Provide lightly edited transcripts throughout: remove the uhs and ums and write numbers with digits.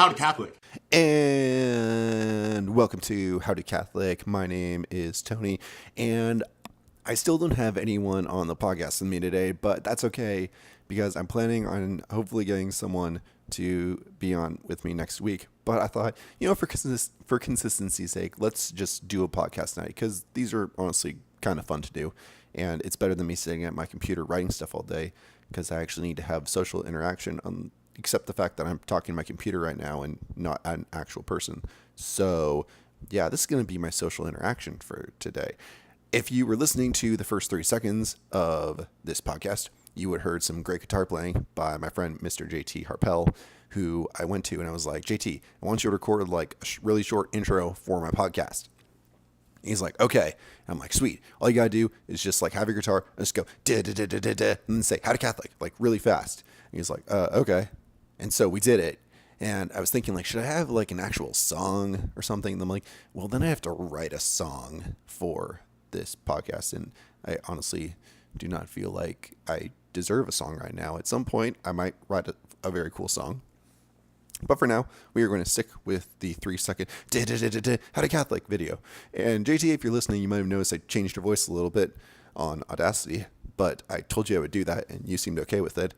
HowToCatholic. And welcome to HowToCatholic. My name is Tony, and I still don't have anyone on the podcast with me today, but that's okay because I'm planning on hopefully getting someone to be on with me next week. But I thought, for consistency's sake, let's just do a podcast night because these are honestly kind of fun to do, and it's better than me sitting at my computer writing stuff all day because I actually need to have social interaction except the fact that I'm talking to my computer right now and not an actual person. So, yeah, this is going to be my social interaction for today. If you were listening to the first 3 seconds of this podcast, you would have heard some great guitar playing by my friend, Mr. JT Harpel, who I went to and I was like, JT, I want you to record like a really short intro for my podcast. He's like, okay. I'm like, sweet. All you got to do is just like have your guitar and just go da da da da da da and then say HowToCatholic like really fast. And he's like, okay. And so we did it. And I was thinking like, should I have like an actual song or something? And I'm like, well, then I have to write a song for this podcast. And I honestly do not feel like I deserve a song right now. At some point, I might write a very cool song. But for now, we are going to stick with the 3-second HowToCatholic video. And JT, if you're listening, you might have noticed I changed your voice a little bit on Audacity. But I told you I would do that, and you seemed okay with it.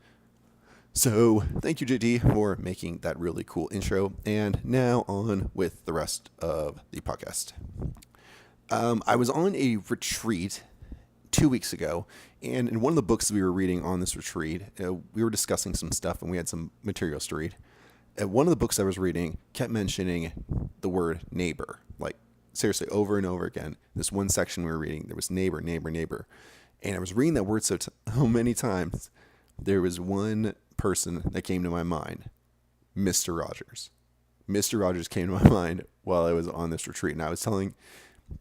So thank you, JT, for making that really cool intro. And now on with the rest of the podcast. I was on a retreat 2 weeks ago, and in one of the books we were reading on this retreat, we were discussing some stuff, and we had some materials to read. One of the books I was reading kept mentioning the word neighbor, like seriously over and over again. This one section we were reading, there was neighbor, neighbor, neighbor. And I was reading that word so many times, there was one person that came to my mind, Mr. Rogers. Mr. Rogers came to my mind while I was on this retreat, and I was telling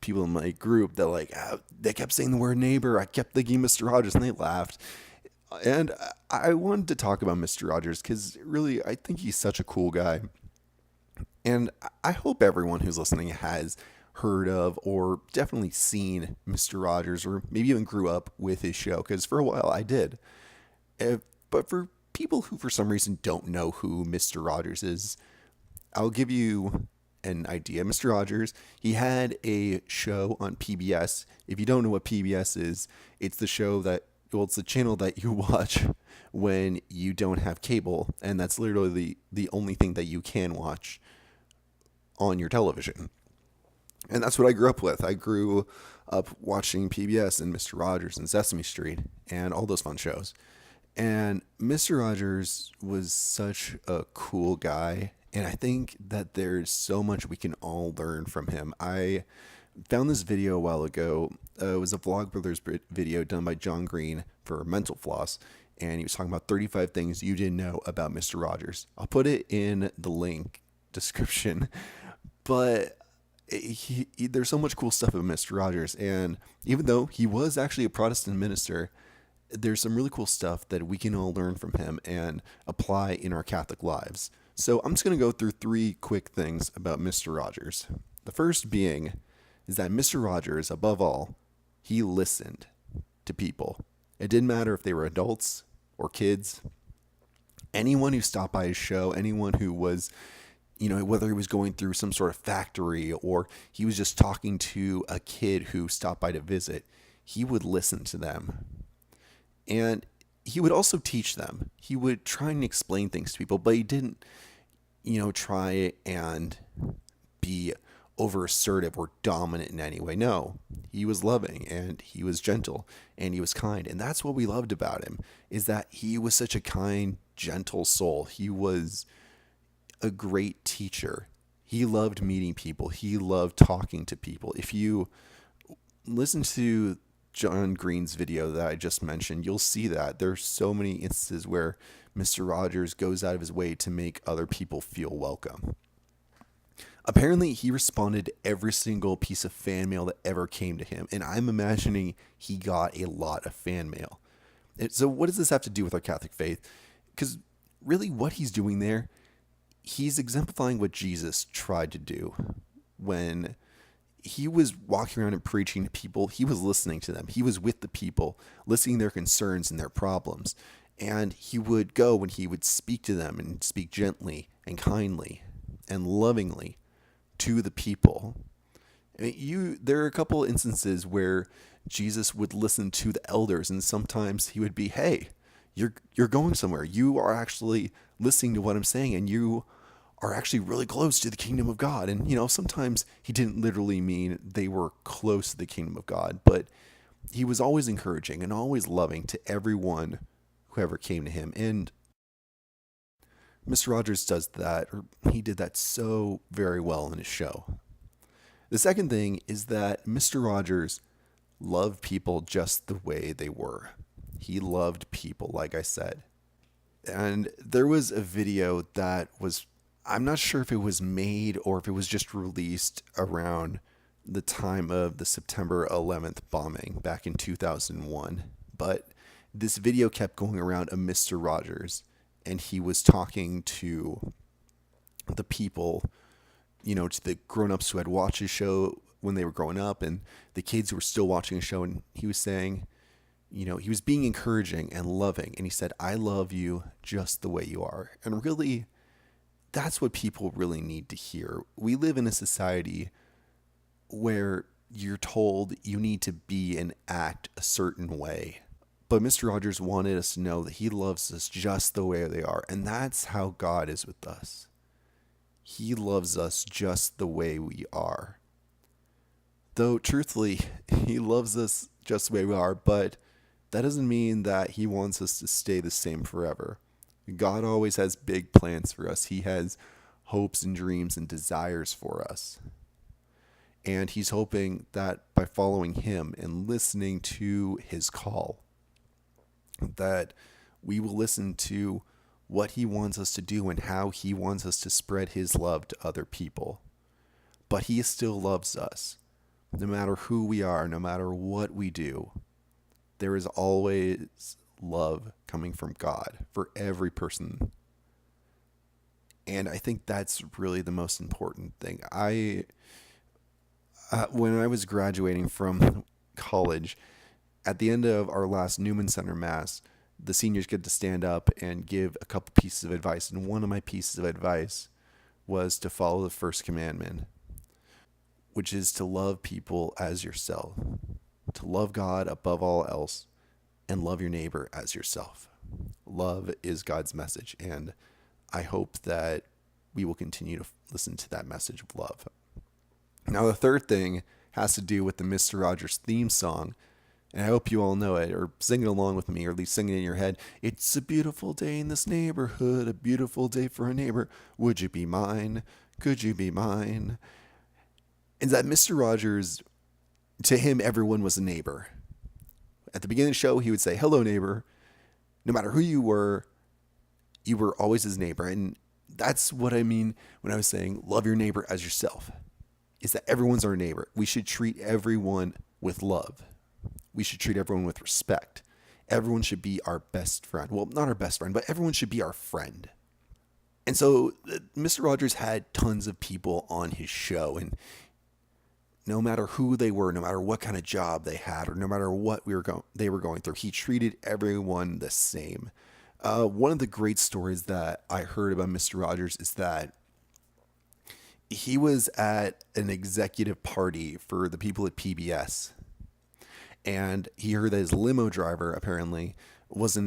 people in my group that like they kept saying the word neighbor. I kept thinking Mr. Rogers, and they laughed. And I wanted to talk about Mr. Rogers because really I think he's such a cool guy, and I hope everyone who's listening has heard of or definitely seen Mr. Rogers, or maybe even grew up with his show, because for a while I did. But for people who for some reason don't know who Mr. Rogers is, I'll give you an idea. Mr. Rogers, he had a show on PBS. If you don't know what PBS is, it's the show that, well, it's the channel that you watch when you don't have cable, and that's literally the only thing that you can watch on your television. And that's what I grew up with. I grew up watching PBS and Mr. Rogers and Sesame Street and all those fun shows. And Mr. Rogers was such a cool guy, and I think that there's so much we can all learn from him. I found this video a while ago. It was a Vlogbrothers video done by John Green for Mental Floss, and he was talking about 35 things you didn't know about Mr. Rogers. I'll put it in the link description, but there's so much cool stuff about Mr. Rogers, and even though he was actually a Protestant minister, there's some really cool stuff that we can all learn from him and apply in our Catholic lives. So I'm just going to go through 3 quick things about Mr. Rogers. The first being is that Mr. Rogers, above all, he listened to people. It didn't matter if they were adults or kids. Anyone who stopped by his show, anyone who was, whether he was going through some sort of factory or he was just talking to a kid who stopped by to visit, he would listen to them. And he would also teach them. He would try and explain things to people, but he didn't, try and be over assertive or dominant in any way. No, he was loving and he was gentle and he was kind. And that's what we loved about him, is that he was such a kind, gentle soul. He was a great teacher. He loved meeting people. He loved talking to people. If you listen to John Green's video that I just mentioned, you'll see that there's so many instances where Mr. Rogers goes out of his way to make other people feel welcome. Apparently, he responded to every single piece of fan mail that ever came to him, and I'm imagining he got a lot of fan mail. So what does this have to do with our Catholic faith? Because really what he's doing there, he's exemplifying what Jesus tried to do when he was walking around and preaching to people. He was listening to them. He was with the people, listening to their concerns and their problems. And he would go and he would speak to them and speak gently and kindly. and lovingly to the people. I mean, there are a couple instances where Jesus would listen to the elders, and sometimes he would be, "Hey, you're going somewhere. You are actually listening to what I'm saying, and you are actually really close to the kingdom of God." And sometimes he didn't literally mean they were close to the kingdom of God, but he was always encouraging and always loving to everyone who ever came to him. And Mr. Rogers does that, or he did that so very well in his show. The second thing is that Mr. Rogers loved people just the way they were. He loved people, like I said. And there was a video that was, I'm not sure if it was made or if it was just released around the time of the September 11th bombing back in 2001. But this video kept going around of Mr. Rogers, and he was talking to the people, to the grown-ups who had watched his show when they were growing up, and the kids who were still watching the show. And he was saying, he was being encouraging and loving. And he said, "I love you just the way you are." And really, that's what people really need to hear. We live in a society where you're told you need to be and act a certain way. But Mr. Rogers wanted us to know that he loves us just the way they are. And that's how God is with us. He loves us just the way we are. Though, truthfully, he loves us just the way we are, but that doesn't mean that he wants us to stay the same forever. God always has big plans for us. He has hopes and dreams and desires for us. And he's hoping that by following him and listening to his call, that we will listen to what he wants us to do and how he wants us to spread his love to other people. But he still loves us. No matter who we are, no matter what we do, there is always love coming from God for every person. And I think that's really the most important thing. When I was graduating from college, at the end of our last Newman Center Mass, the seniors get to stand up and give a couple pieces of advice. And one of my pieces of advice was to follow the first commandment, which is to love people as yourself, to love God above all else, and love your neighbor as yourself. Love is God's message, and I hope that we will continue to listen to that message of love. Now, the third thing has to do with the Mr. Rogers theme song, and I hope you all know it, or sing it along with me, or at least sing it in your head. "It's a beautiful day in this neighborhood, a beautiful day for a neighbor. Would you be mine? Could you be mine?" And that Mr. Rogers, to him, everyone was a neighbor. At the beginning of the show, he would say, "Hello, neighbor." No matter who you were always his neighbor. And that's what I mean when I was saying, love your neighbor as yourself, is that everyone's our neighbor. We should treat everyone with love. We should treat everyone with respect. Everyone should be our best friend. Well, not our best friend, but everyone should be our friend. And so Mr. Rogers had tons of people on his show, and no matter who they were, no matter what kind of job they had, or no matter what they were going through, he treated everyone the same. One of the great stories that I heard about Mr. Rogers is that he was at an executive party for the people at PBS, and he heard that his limo driver apparently was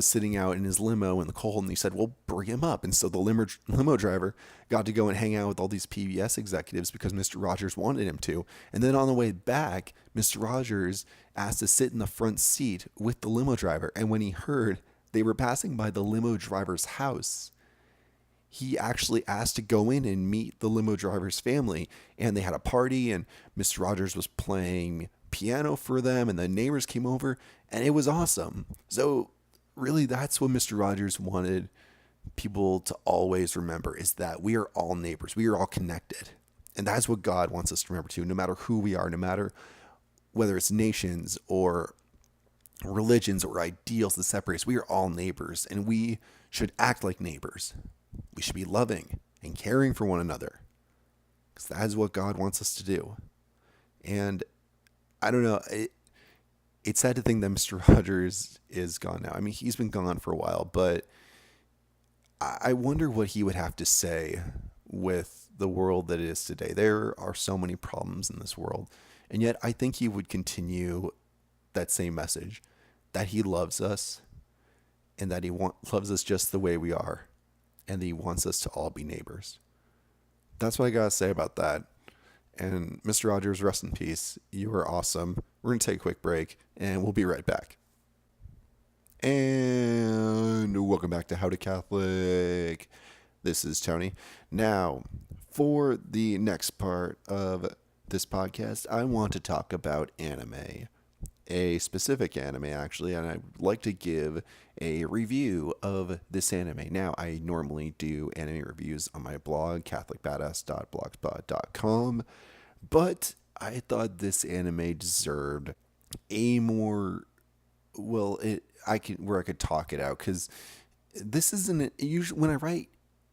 sitting out in his limo in the cold, and he said, "Well, bring him up." And so the limo driver got to go and hang out with all these PBS executives because Mr. Rogers wanted him to. And then on the way back, Mr. Rogers asked to sit in the front seat with the limo driver. And when he heard they were passing by the limo driver's house, he actually asked to go in and meet the limo driver's family. And they had a party, and Mr. Rogers was playing piano for them, and the neighbors came over, and it was awesome. So really, that's what Mr. Rogers wanted people to always remember, is that we are all neighbors. We are all connected. And that's what God wants us to remember too, no matter who we are, no matter whether it's nations or religions or ideals that separate us. We are all neighbors, and we should act like neighbors. We should be loving and caring for one another, because that is what God wants us to do. And I don't know, it's sad to think that Mr. Rogers is gone now. I mean, he's been gone for a while, but I wonder what he would have to say with the world that it is today. There are so many problems in this world. And yet I think he would continue that same message, that he loves us and that he loves us just the way we are, and that he wants us to all be neighbors. That's what I got to say about that. And Mr. Rogers, rest in peace. You are awesome. We're going to take a quick break, and we'll be right back. And welcome back to How to Catholic. This is Tony. Now, for the next part of this podcast, I want to talk about anime. A specific anime, actually, and I'd like to give a review of this anime. Now, I normally do anime reviews on my blog, catholicbadass.blogspot.com, but I thought this anime deserved a more, where I could talk it out, because this isn't usually when I write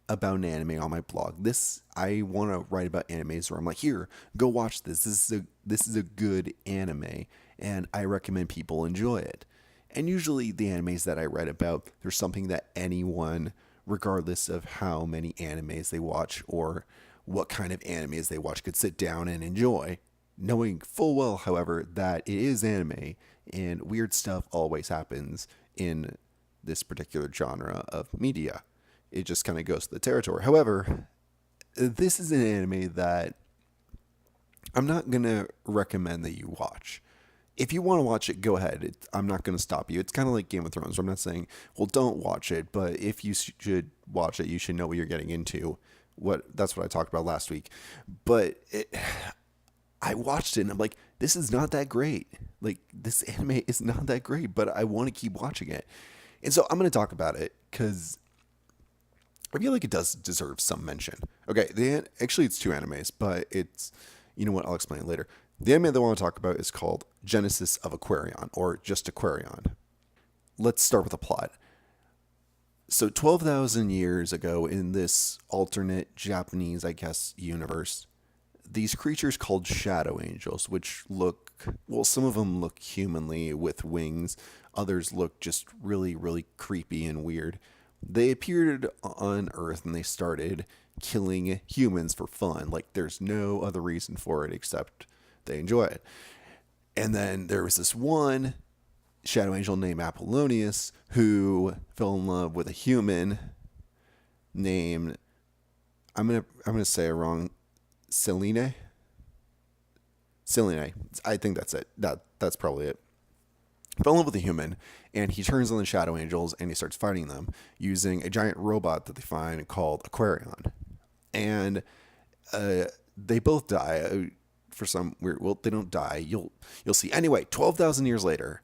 about an anime on my blog. I want to write about animes where I'm like, here, go watch this. This is a good anime, and I recommend people enjoy it. And usually the animes that I write about, there's something that anyone, regardless of how many animes they watch or what kind of animes they watch, could sit down and enjoy, knowing full well, however, that it is anime and weird stuff always happens in this particular genre of media. It just kind of goes to the territory. However, this is an anime that I'm not going to recommend that you watch. If you want to watch it, go ahead. I'm not going to stop you. It's kind of like Game of Thrones. I'm not saying, well, don't watch it. But if you should watch it, you should know what you're getting into. That's what I talked about last week. But I watched it and I'm like, this is not that great. Like, this anime is not that great, but I want to keep watching it. And so I'm going to talk about it because I feel like it does deserve some mention. Okay, actually it's two animes, but it's, you know what, I'll explain it later. The anime that I want to talk about is called Genesis of Aquarion, or just Aquarion. Let's start with the plot. So 12,000 years ago, in this alternate Japanese, I guess, universe, these creatures called shadow angels, which some of them look humanly with wings, others look just really, really creepy and weird. They appeared on Earth and they started killing humans for fun. Like, there's no other reason for it except they enjoy it. And then there was this one shadow angel named Apollonius who fell in love with a human named, I'm gonna say it wrong, Selene. I think that's it. That's probably it. Fell in love with a human, and he turns on the shadow angels and he starts fighting them using a giant robot that they find called Aquarion. And they both die for some weird. Well, they don't die. You'll see. Anyway, 12,000 years later,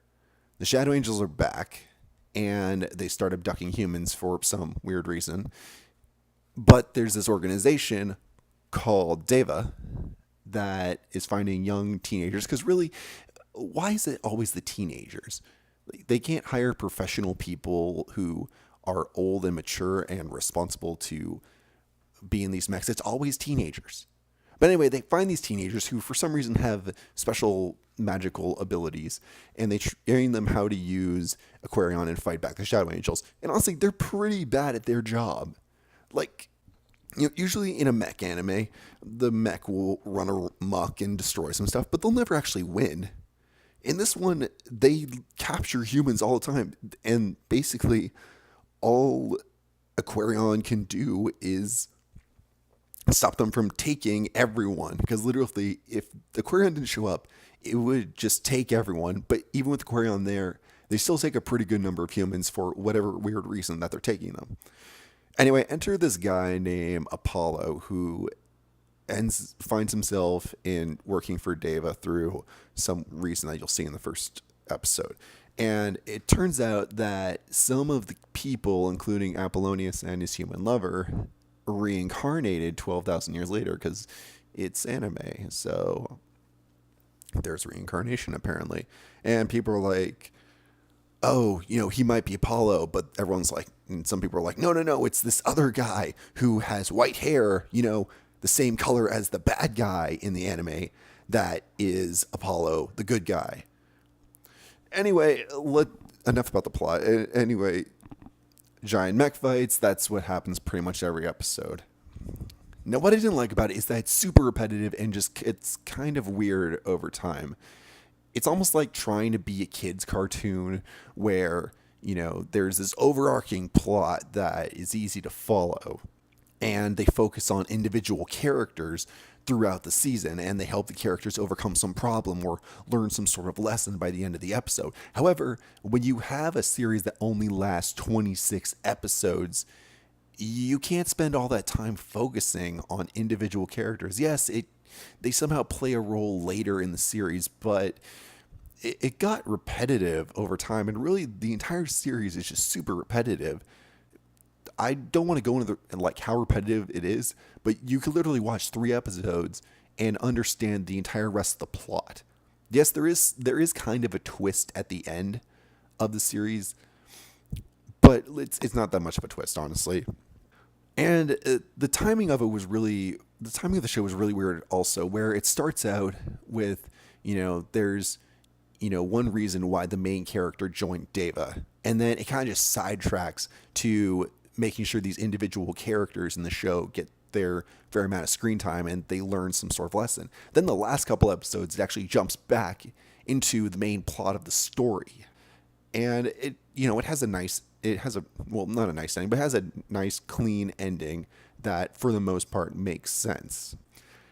the shadow angels are back, and they start abducting humans for some weird reason. But there's this organization called Deva that is finding young teenagers, because really, why is it always the teenagers? They can't hire professional people who are old and mature and responsible to be in these mechs. It's always teenagers. But anyway, they find these teenagers who for some reason have special magical abilities, and they train them how to use Aquarion and fight back the shadow angels. And honestly, they're pretty bad at their job. Like, usually in a mech anime, the mech will run amok and destroy some stuff, but they'll never actually win. In this one, they capture humans all the time, and basically all Aquarion can do is stop them from taking everyone, because literally, if Aquarion didn't show up, it would just take everyone. But even with Aquarion there, they still take a pretty good number of humans for whatever weird reason that they're taking them. Anyway, enter this guy named Apollo, who finds himself in working for Deva through some reason that you'll see in the first episode. And it turns out that some of the people, including Apollonius and his human lover, reincarnated 12,000 years later, because it's anime. So there's reincarnation, apparently. And people are like, oh, he might be Apollo, but everyone's like, and some people are like, no, it's this other guy who has white hair, the same color as the bad guy in the anime, that is Apollo, the good guy. Anyway, enough about the plot. Anyway, giant mech fights, that's what happens pretty much every episode. Now, what I didn't like about it is that it's super repetitive and just it's kind of weird over time. It's almost like trying to be a kid's cartoon where, there's this overarching plot that is easy to follow, and they focus on individual characters throughout the season, and they help the characters overcome some problem or learn some sort of lesson by the end of the episode. However, when you have a series that only lasts 26 episodes, you can't spend all that time focusing on individual characters. Yes, they somehow play a role later in the series, but it got repetitive over time, and really the entire series is just super repetitive. I don't want to go into how repetitive it is, but you could literally watch 3 episodes and understand the entire rest of the plot. Yes, there is kind of a twist at the end of the series, but it's not that much of a twist, honestly. And the timing of the show was really weird also, where it starts out with, there's, one reason why the main character joined Deva, and then it kind of just sidetracks to making sure these individual characters in the show get their fair amount of screen time and they learn some sort of lesson. Then the last couple episodes, it actually jumps back into the main plot of the story. And it has not a nice ending, but it has a nice clean ending that for the most part makes sense.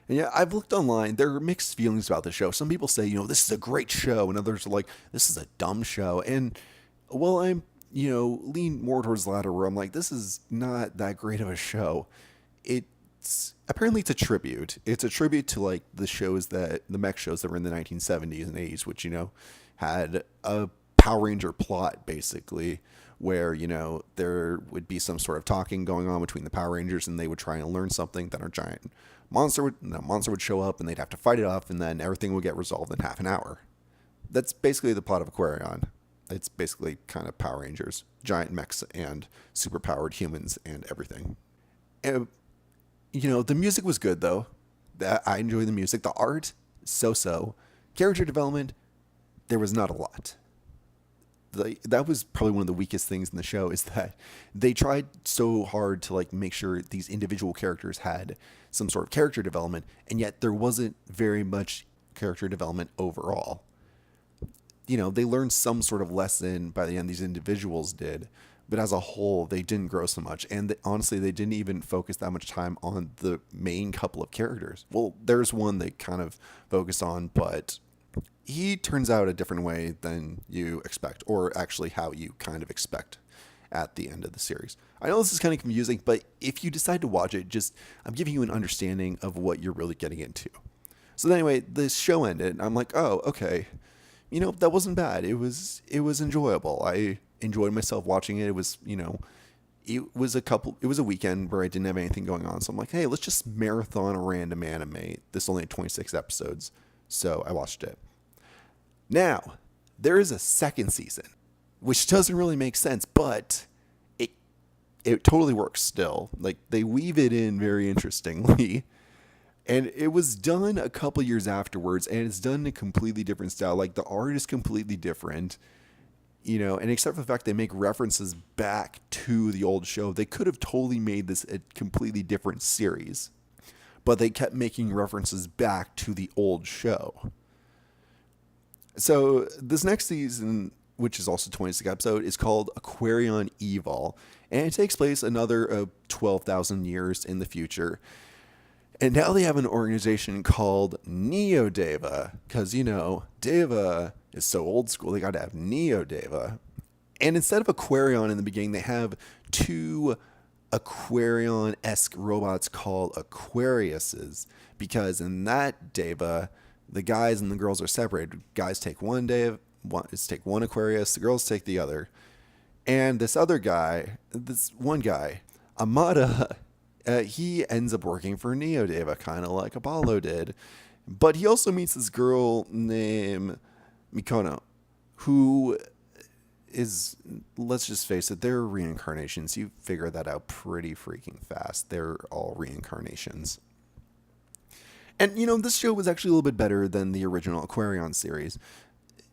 And yeah, I've looked online. There are mixed feelings about the show. Some people say, this is a great show, and others are like, this is a dumb show. And well, I'm lean more towards the latter, where I'm like, this is not that great of a show. Apparently it's a tribute. It's a tribute to like the mech shows that were in the 1970s and 80s, which, had a Power Ranger plot basically, where, there would be some sort of talking going on between the Power Rangers, and they would try and learn something. Then a giant monster would show up, and they'd have to fight it off, and then everything would get resolved in half an hour. That's basically the plot of Aquarion. It's basically kind of Power Rangers, giant mechs and superpowered humans and everything. And, the music was good, though. I enjoy the music. The art, so-so. Character development, there was not a lot. That was probably one of the weakest things in the show, is that they tried so hard to make sure these individual characters had some sort of character development, and yet there wasn't very much character development overall. They learned some sort of lesson by the end, these individuals did, but as a whole, they didn't grow so much. And honestly, they didn't even focus that much time on the main couple of characters. Well, there's one they kind of focus on, but he turns out a different way than you expect, or actually how you kind of expect at the end of the series. I know this is kind of confusing, but if you decide to watch it, I'm giving you an understanding of what you're really getting into. So anyway, this show ended, and I'm like, oh, okay. That wasn't bad. It was enjoyable. I enjoyed myself watching it. It was, it was a weekend where I didn't have anything going on. So I'm like, hey, let's just marathon a random anime. This only had 26 episodes. So I watched it. Now, there is a second season, which doesn't really make sense, but it totally works still. They weave it in very interestingly. And it was done a couple years afterwards, and it's done in a completely different style. The art is completely different, and except for the fact they make references back to the old show, they could have totally made this a completely different series. But they kept making references back to the old show. So this next season, which is also 26 episode, is called Aquarion Evol, and it takes place another 12,000 years in the future. And now they have an organization called Neo-Deva, because, Deva is so old school, they got to have Neo-Deva. And instead of Aquarion in the beginning, they have 2 Aquarion-esque robots called Aquariuses, because in that Deva, the guys and the girls are separated. Guys take one Aquarius, the girls take the other. And this one guy, Amada, he ends up working for Neo-Deva, kind of like Apollo did. But he also meets this girl named Mikono, who is, let's just face it, they're reincarnations. You figure that out pretty freaking fast. They're all reincarnations. And, this show was actually a little bit better than the original Aquarion series.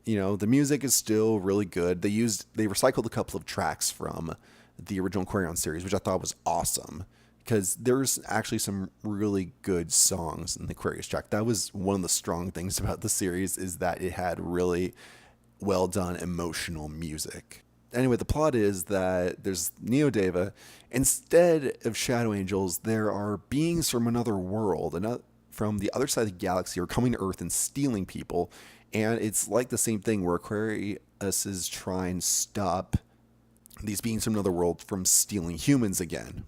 The music is still really good. They recycled a couple of tracks from the original Aquarion series, which I thought was awesome. because there's actually some really good songs in the Aquarius track. That was one of the strong things about the series, is that it had really well done emotional music. Anyway, the plot is that there's Neodeva. Instead of shadow angels, there are beings from another world, from the other side of the galaxy, are coming to Earth and stealing people. And it's like the same thing where Aquarius is trying to stop these beings from another world from stealing humans again.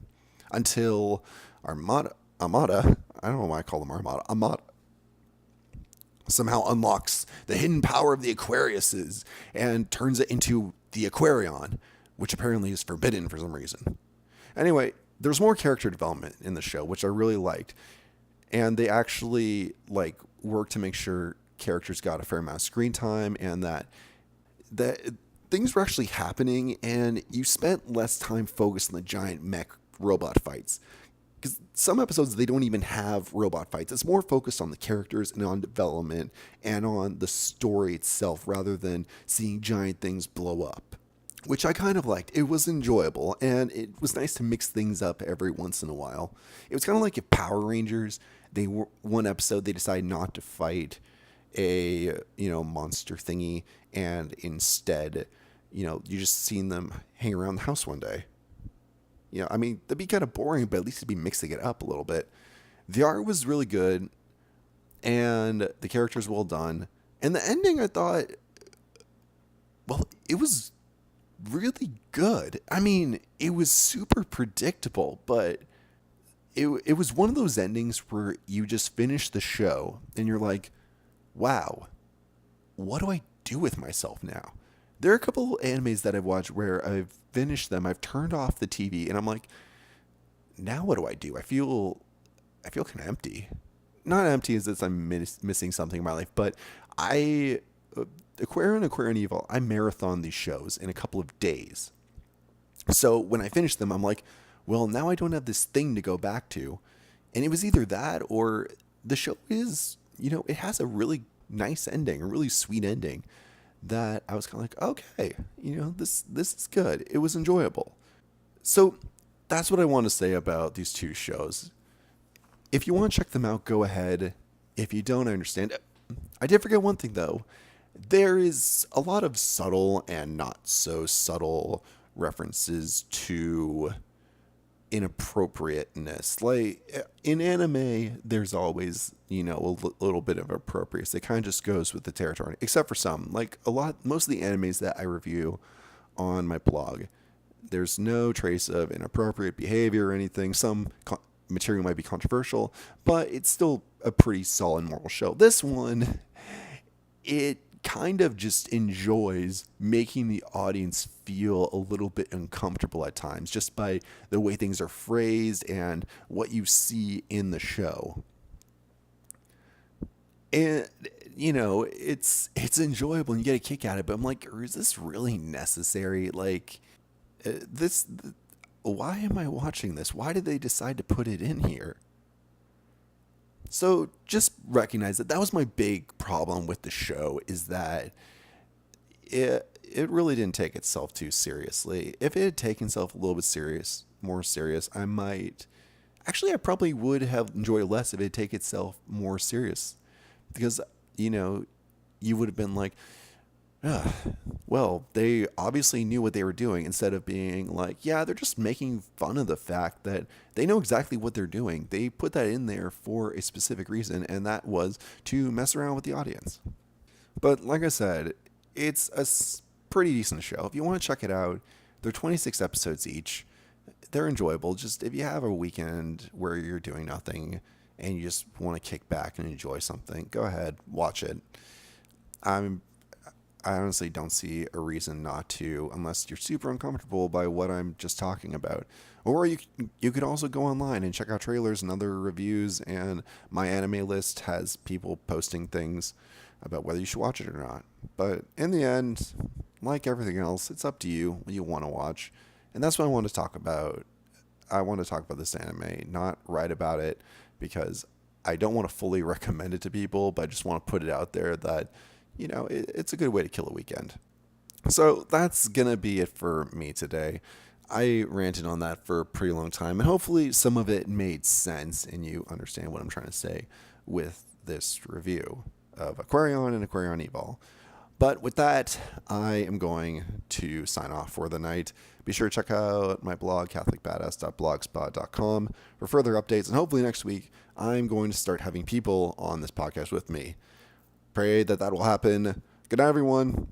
Until Armada, I don't know why I call them Armada, somehow unlocks the hidden power of the Aquariuses and turns it into the Aquarion, which apparently is forbidden for some reason. Anyway, there's more character development in the show, which I really liked. And they actually work to make sure characters got a fair amount of screen time, and that things were actually happening, and you spent less time focused on the giant mech robot fights. Because some episodes, they don't even have robot fights. It's more focused on the characters and on development and on the story itself, rather than seeing giant things blow up, which I kind of liked. It was enjoyable, and it was nice to mix things up every once in a while. It was kind of like if Power Rangers, one episode they decided not to fight a monster thingy, and instead you just seen them hang around the house one day. That'd be kind of boring, but at least it'd be mixing it up a little bit. The art was really good, and the characters well done, and the ending, I thought, well, it was really good. It was super predictable, but it was one of those endings where you just finish the show and you're like, wow, what do I do with myself now? There are a couple of animes that I've watched where I've finished them, I've turned off the TV, and I'm like, now what do I do? I feel kind of empty. Not empty as if I'm missing something in my life, but Aquarion and Aquarion Evol, I marathon these shows in a couple of days. So when I finish them, I'm like, well, now I don't have this thing to go back to. And it was either that or the show is, it has a really nice ending, a really sweet ending, that I was kind of like, okay, this is good. It was enjoyable. So that's what I want to say about these two shows. If you want to check them out, go ahead. If you don't, I understand. I did forget one thing, though. There is a lot of subtle and not so subtle references to inappropriateness. Like in anime, there's always, a little bit of appropriateness. It kind of just goes with the territory, except for some. Most of the animes that I review on my blog, there's no trace of inappropriate behavior or anything. Some material might be controversial, but it's still a pretty solid moral show. This one, it kind of just enjoys making the audience feel a little bit uncomfortable at times, just by the way things are phrased and what you see in the show. And it's enjoyable and you get a kick out of it, but I'm like, is this really necessary? Why am I watching this? Why did they decide to put it in here? So just recognize that was my big problem with the show, is that it really didn't take itself too seriously. If it had taken itself a little bit more serious, I probably would have enjoyed less if it had taken itself more serious. Because, you would have been like, well, they obviously knew what they were doing, instead of being like, yeah, they're just making fun of the fact that they know exactly what they're doing. They put that in there for a specific reason, and that was to mess around with the audience. But like I said, it's a pretty decent show. If you want to check it out, they're 26 episodes each. They're enjoyable. Just if you have a weekend where you're doing nothing and you just want to kick back and enjoy something, go ahead, watch it. I honestly don't see a reason not to, unless you're super uncomfortable by what I'm just talking about. Or you could also go online and check out trailers and other reviews, and my anime list has people posting things about whether you should watch it or not. But in the end, like everything else, it's up to you what you want to watch. And that's what I want to talk about. I want to talk about this anime, not write about it, because I don't want to fully recommend it to people, but I just want to put it out there that, it's a good way to kill a weekend. So that's going to be it for me today. I ranted on that for a pretty long time, and hopefully some of it made sense and you understand what I'm trying to say with this review of Aquarion and Aquarion Evol. But with that, I am going to sign off for the night. Be sure to check out my blog, catholicbadass.blogspot.com, for further updates. And hopefully next week, I'm going to start having people on this podcast with me. Pray that will happen. Good night, everyone.